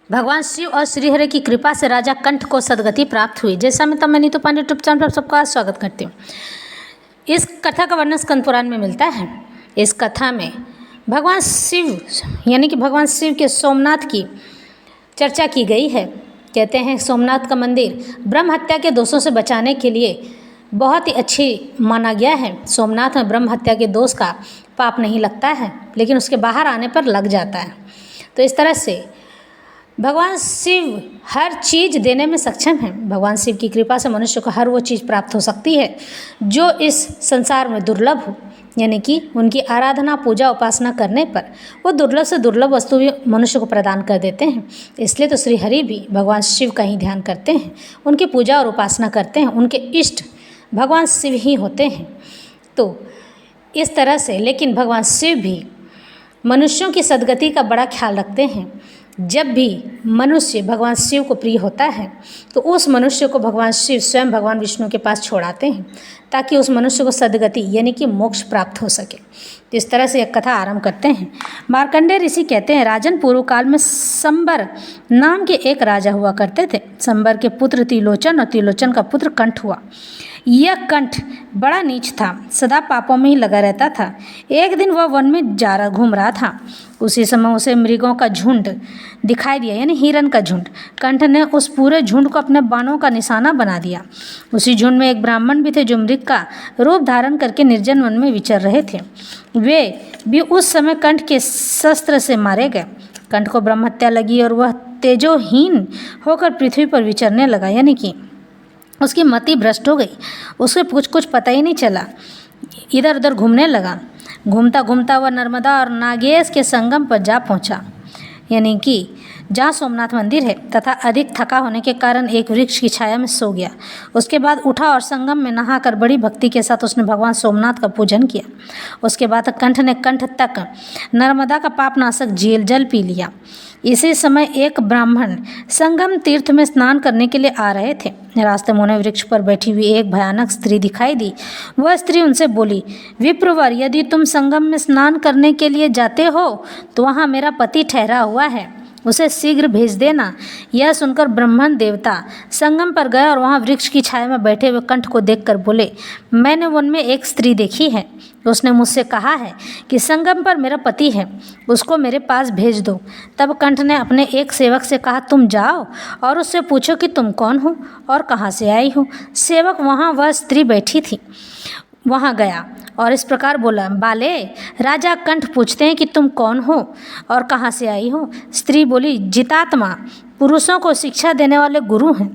भगवान शिव और श्रीहरि की कृपा से राजा कंठ को सदगति प्राप्त हुई। जैसा मैं नीतू पांडे यूट्यूब चैनल पर सबका स्वागत करती हूँ। इस कथा का वर्णन स्कंद पुराण में मिलता है। इस कथा में भगवान शिव यानी कि भगवान शिव के सोमनाथ की चर्चा की गई है। कहते हैं सोमनाथ का मंदिर ब्रह्म हत्या के दोषों से बचाने के लिए बहुत ही अच्छी माना गया है। सोमनाथ में ब्रह्म हत्या के दोष का पाप नहीं लगता है, लेकिन उसके बाहर आने पर लग जाता है। तो इस तरह से भगवान शिव हर चीज़ देने में सक्षम है। भगवान शिव की कृपा से मनुष्य को हर वो चीज़ प्राप्त हो सकती है जो इस संसार में दुर्लभ हो, यानी कि उनकी आराधना पूजा उपासना करने पर वो दुर्लभ से दुर्लभ वस्तु भी मनुष्य को प्रदान कर देते हैं। इसलिए तो श्री हरि भी भगवान शिव का ही ध्यान करते हैं, उनकी पूजा और उपासना करते हैं। उनके इष्ट भगवान शिव ही होते हैं। तो इस तरह से लेकिन भगवान शिव भी मनुष्यों की सद्गति का बड़ा ख्याल रखते हैं। जब भी मनुष्य भगवान शिव को प्रिय होता है तो उस मनुष्य को भगवान शिव स्वयं भगवान विष्णु के पास छोड़ाते हैं ताकि उस मनुष्य को सद्गति यानी कि मोक्ष प्राप्त हो सके। तो इस तरह से एक कथा आरंभ करते हैं। मार्कंडेय ऋषि कहते हैं, राजन पूर्व काल में संबर नाम के एक राजा हुआ करते थे। संबर के पुत्र त्रिलोचन और त्रिलोचन का पुत्र कंठ हुआ। यह कंठ बड़ा नीच था, सदा पापों में ही लगा रहता था। एक दिन वह वन में घूम रहा था। उसी समय उसे मृगों का झुंड दिखाई दिया, यानी हिरन का झुंड। कंठ ने उस पूरे झुंड को अपने बाणों का निशाना बना दिया। उसी झुंड में एक ब्राह्मण भी थे जो मृग का रूप धारण करके निर्जन वन में विचर रहे थे। वे भी उस समय कंठ के शस्त्र से मारे गए। कंठ को ब्रह्म हत्या लगी और वह तेजोहीन होकर पृथ्वी पर विचरने लगा, यानी कि उसकी मति भ्रष्ट हो गई। उसे कुछ पता ही नहीं चला, इधर उधर घूमने लगा। घूमता घूमता वह नर्मदा और नागेश के संगम पर जा पहुंचा, यानी कि जहाँ सोमनाथ मंदिर है, तथा अधिक थका होने के कारण एक वृक्ष की छाया में सो गया। उसके बाद उठा और संगम में नहाकर बड़ी भक्ति के साथ उसने भगवान सोमनाथ का पूजन किया। उसके बाद कंठ ने कंठ तक नर्मदा का पापनाशक जल पी लिया। इसी समय एक ब्राह्मण संगम तीर्थ में स्नान करने के लिए आ रहे थे। रास्ते में उन्हें वृक्ष पर बैठी हुई एक भयानक स्त्री दिखाई दी। वह स्त्री उनसे बोली, विप्रवर, यदि तुम संगम में स्नान करने के लिए जाते हो तो वहाँ मेरा पति ठहरा हुआ है, उसे शीघ्र भेज देना। यह सुनकर ब्राह्मण देवता संगम पर गए और वहाँ वृक्ष की छाया में बैठे हुए कंठ को देखकर बोले, मैंने वन में एक स्त्री देखी है। उसने मुझसे कहा है कि संगम पर मेरा पति है, उसको मेरे पास भेज दो। तब कंठ ने अपने एक सेवक से कहा, तुम जाओ और उससे पूछो कि तुम कौन हो और कहाँ से आई हो। सेवक वहाँ वह स्त्री बैठी थी वहाँ गया और इस प्रकार बोला, बाले, राजा कंठ पूछते हैं कि तुम कौन हो और कहाँ से आई हो। स्त्री बोली, जितात्मा, पुरुषों को शिक्षा देने वाले गुरु हैं,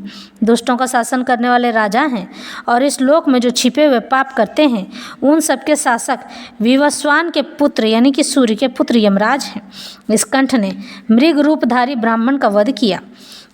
दुष्टों का शासन करने वाले राजा हैं और इस लोक में जो छिपे हुए पाप करते हैं उन सबके शासक विवस्वान के पुत्र यानी कि सूर्य के पुत्र यमराज हैं। इस कंठ ने मृग रूपधारी ब्राह्मण का वध किया,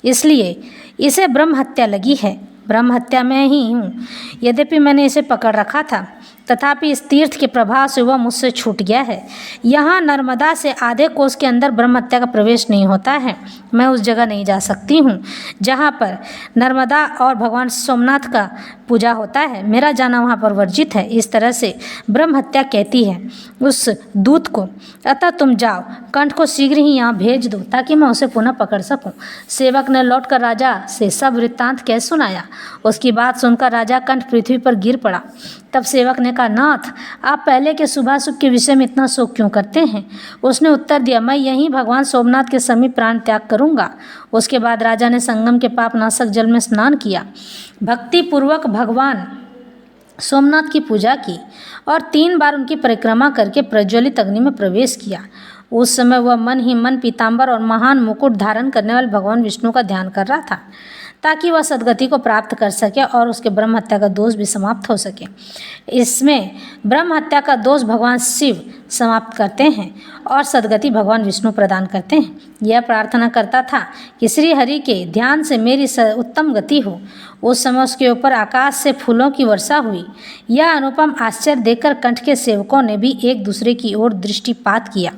इसलिए इसे ब्रह्म हत्या लगी है। ब्रह्म हत्या में ही हूँ। यद्यपि मैंने इसे पकड़ रखा था, तथापि इस तीर्थ के प्रभाव से वह मुझसे छूट गया है। यहाँ नर्मदा से आधे कोस के अंदर ब्रह्म हत्या का प्रवेश नहीं होता है। मैं उस जगह नहीं जा सकती हूँ जहाँ पर नर्मदा और भगवान सोमनाथ का पूजा होता है। मेरा जाना वहाँ पर वर्जित है। इस तरह से ब्रह्म हत्या कहती है उस दूत को। अतः तुम जाओ, कंठ को शीघ्र ही यहाँ भेज दो ताकि मैं उसे पुनः पकड़ सकूँ। सेवक ने लौटकर राजा से सब वृत्तांत कह सुनाया। उसकी बात सुनकर राजा कंठ पृथ्वी पर गिर पड़ा। तब सेवक ने कहा, नाथ, आप पहले के शुभाशुभ के विषय में इतना शोक क्यों करते हैं। उसने उत्तर दिया, मैं यहीं भगवान सोमनाथ के समीप प्राण त्याग करूँगा। उसके बाद राजा ने संगम के पापनाशक जल में स्नान किया, भक्ति पूर्वक भगवान सोमनाथ की पूजा की और 3 बार उनकी परिक्रमा करके प्रज्वलित अग्नि में प्रवेश किया। उस समय वह मन ही मन पीताम्बर और महान मुकुट धारण करने वाले भगवान विष्णु का ध्यान कर रहा था ताकि वह सद्गति को प्राप्त कर सके और उसके ब्रह्म हत्या का दोष भी समाप्त हो सके। इसमें ब्रह्म हत्या का दोष भगवान शिव समाप्त करते हैं और सद्गति भगवान विष्णु प्रदान करते हैं। यह प्रार्थना करता था कि श्री हरि के ध्यान से मेरी उत्तम गति हो। उस समय उसके ऊपर आकाश से फूलों की वर्षा हुई। यह अनुपम आश्चर्य देखकर कंठ के सेवकों ने भी एक दूसरे की ओर दृष्टिपात किया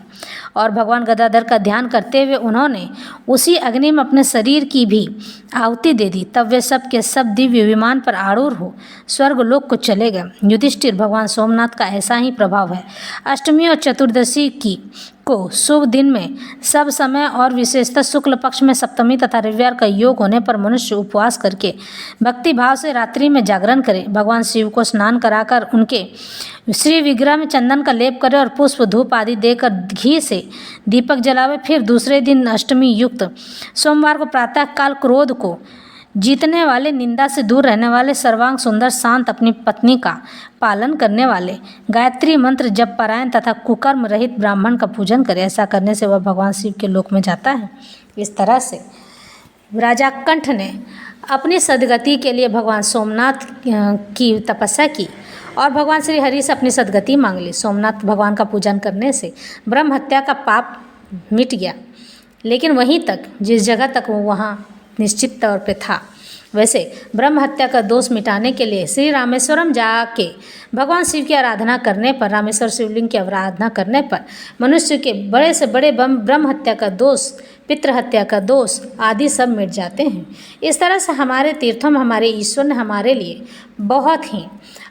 और भगवान गदाधर का ध्यान करते हुए उन्होंने उसी अग्नि में अपने शरीर की भी आहुति दे दी। तब वे सब के सब दिव्य विमान पर आरूढ़ हो स्वर्ग लोक को चले गए। युधिष्ठिर, भगवान सोमनाथ का ऐसा ही प्रभाव है। अष्टमी अष्टमी और चतुर्दशी को शुभ दिन में सब समय और विशेषतः शुक्ल पक्ष में सप्तमी तथा रविवार का योग होने पर मनुष्य उपवास करके भक्ति भाव से रात्रि में जागरण करे। भगवान शिव को स्नान कराकर उनके श्री विग्रह में चंदन का लेप करे और पुष्प धूप आदि देकर घी से दीपक जलावे। फिर दूसरे दिन अष्टमी युक्त सोमवार को प्रातः काल क्रोध को जीतने वाले, निंदा से दूर रहने वाले, सर्वांग सुंदर शांत अपनी पत्नी का पालन करने वाले, गायत्री मंत्र जप पारायण तथा कुकर्म रहित ब्राह्मण का पूजन करे। ऐसा करने से वह भगवान शिव के लोक में जाता है। इस तरह से राजा कंठ ने अपनी सदगति के लिए भगवान सोमनाथ की तपस्या की और भगवान श्री हरि से अपनी सदगति मांग ली। सोमनाथ भगवान का पूजन करने से ब्रह्म हत्या का पाप मिट गया, लेकिन वहीं तक, जिस जगह तक वो वहाँ निश्चित तौर पे था। वैसे ब्रह्म हत्या का दोष मिटाने के लिए श्री रामेश्वरम जाके भगवान शिव की आराधना करने पर, रामेश्वर शिवलिंग की आराधना करने पर मनुष्य के बड़े से बड़े ब्रह्म हत्या का दोष, पितृ हत्या का दोष आदि सब मिट जाते हैं। इस तरह से हमारे तीर्थों में हमारे ईश्वर ने हमारे लिए बहुत ही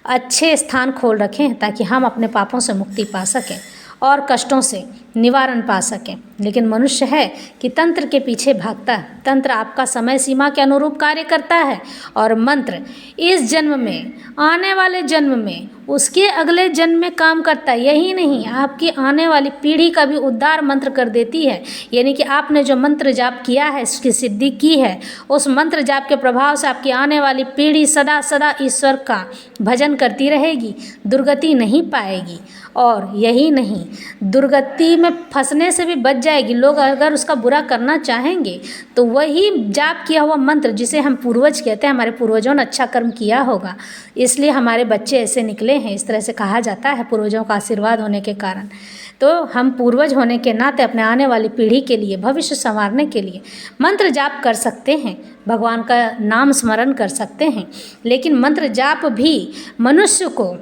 अच्छे स्थान खोल रखे हैं ताकि हम अपने पापों से मुक्ति पा सकें और कष्टों से निवारण पा सकें। लेकिन मनुष्य है कि तंत्र के पीछे भागता है। तंत्र आपका समय सीमा के अनुरूप कार्य करता है और मंत्र इस जन्म में, आने वाले जन्म में, उसके अगले जन्म में काम करता है। यही नहीं, आपकी आने वाली पीढ़ी का भी उद्धार मंत्र कर देती है। यानी कि आपने जो मंत्र जाप किया है, इसकी सिद्धि की है, उस मंत्र जाप के प्रभाव से आपकी आने वाली पीढ़ी सदा सदा ईश्वर का भजन करती रहेगी, दुर्गति नहीं पाएगी। और यही नहीं, दुर्गति में फंसने से भी बच जाएगी। लोग अगर उसका बुरा करना चाहेंगे तो वही जाप किया हुआ मंत्र, जिसे हम पूर्वज कहते हैं, हमारे पूर्वजों ने अच्छा कर्म किया होगा, इसलिए हमारे बच्चे ऐसे निकले हैं। इस तरह से कहा जाता है, पूर्वजों का आशीर्वाद होने के कारण। तो हम पूर्वज होने के नाते अपने आने वाली पीढ़ी के लिए, भविष्य संवारने के लिए मंत्र जाप कर सकते हैं, भगवान का नाम स्मरण कर सकते हैं। लेकिन मंत्र जाप भी मनुष्य को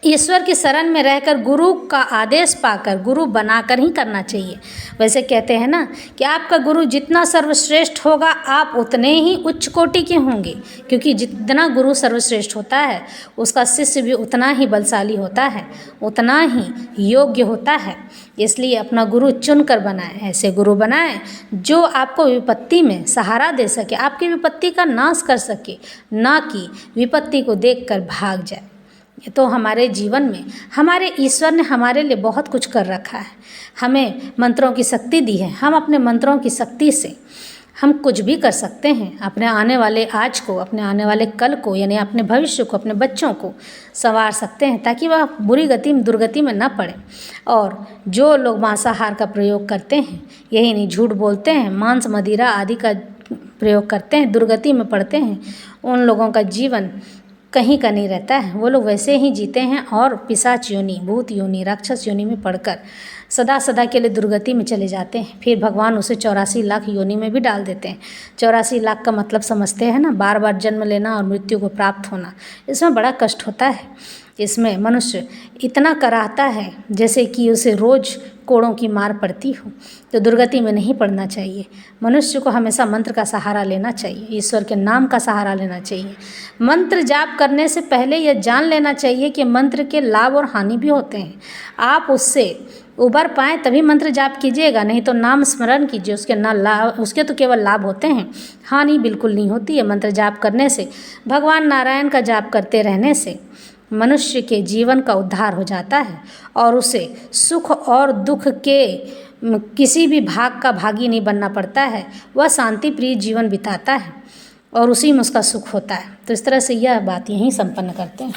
ईश्वर की शरण में रहकर गुरु का आदेश पाकर गुरु बनाकर ही करना चाहिए। वैसे कहते हैं ना कि आपका गुरु जितना सर्वश्रेष्ठ होगा, आप उतने ही उच्च कोटि के होंगे, क्योंकि जितना गुरु सर्वश्रेष्ठ होता है उसका शिष्य भी उतना ही बलशाली होता है, उतना ही योग्य होता है। इसलिए अपना गुरु चुन कर बनाएं, ऐसे गुरु बनाएं जो आपको विपत्ति में सहारा दे सके, आपकी विपत्ति का नाश कर सके, ना कि विपत्ति को देखकर भाग जाए। तो हमारे जीवन में हमारे ईश्वर ने हमारे लिए बहुत कुछ कर रखा है, हमें मंत्रों की शक्ति दी है। हम अपने मंत्रों की शक्ति से हम कुछ भी कर सकते हैं। अपने आने वाले आज को, अपने आने वाले कल को, यानी अपने भविष्य को, अपने बच्चों को संवार सकते हैं ताकि वह बुरी गति में, दुर्गति में न पड़े। और जो लोग मांसाहार का प्रयोग करते हैं, यही नहीं, झूठ बोलते हैं, मांस मदिरा आदि का प्रयोग करते हैं, दुर्गति में पड़ते हैं, उन लोगों का जीवन कहीं का नहीं रहता है। वो लोग वैसे ही जीते हैं और पिशाच योनि, भूत योनि, राक्षस योनि में पड़कर सदा सदा के लिए दुर्गति में चले जाते हैं। फिर भगवान उसे 84 लाख योनि में भी डाल देते हैं। 84 लाख का मतलब समझते हैं ना, बार बार जन्म लेना और मृत्यु को प्राप्त होना, इसमें बड़ा कष्ट होता है। इसमें मनुष्य इतना कराहता है जैसे कि उसे रोज़ कोड़ों की मार पड़ती हो। तो दुर्गति में नहीं पड़ना चाहिए। मनुष्य को हमेशा मंत्र का सहारा लेना चाहिए, ईश्वर के नाम का सहारा लेना चाहिए। मंत्र जाप करने से पहले यह जान लेना चाहिए कि मंत्र के लाभ और हानि भी होते हैं। आप उससे उबर पाएँ तभी मंत्र जाप कीजिएगा, नहीं तो नाम स्मरण कीजिए। उसके तो केवल लाभ होते हैं, हानि बिल्कुल नहीं होती है। मंत्र जाप करने से, भगवान नारायण का जाप करते रहने से मनुष्य के जीवन का उद्धार हो जाता है और उसे सुख और दुख के किसी भी भाग का भागी नहीं बनना पड़ता है। वह शांति प्रिय जीवन बिताता है और उसी में उसका सुख होता है। तो इस तरह से यह बात यहीं संपन्न करते हैं।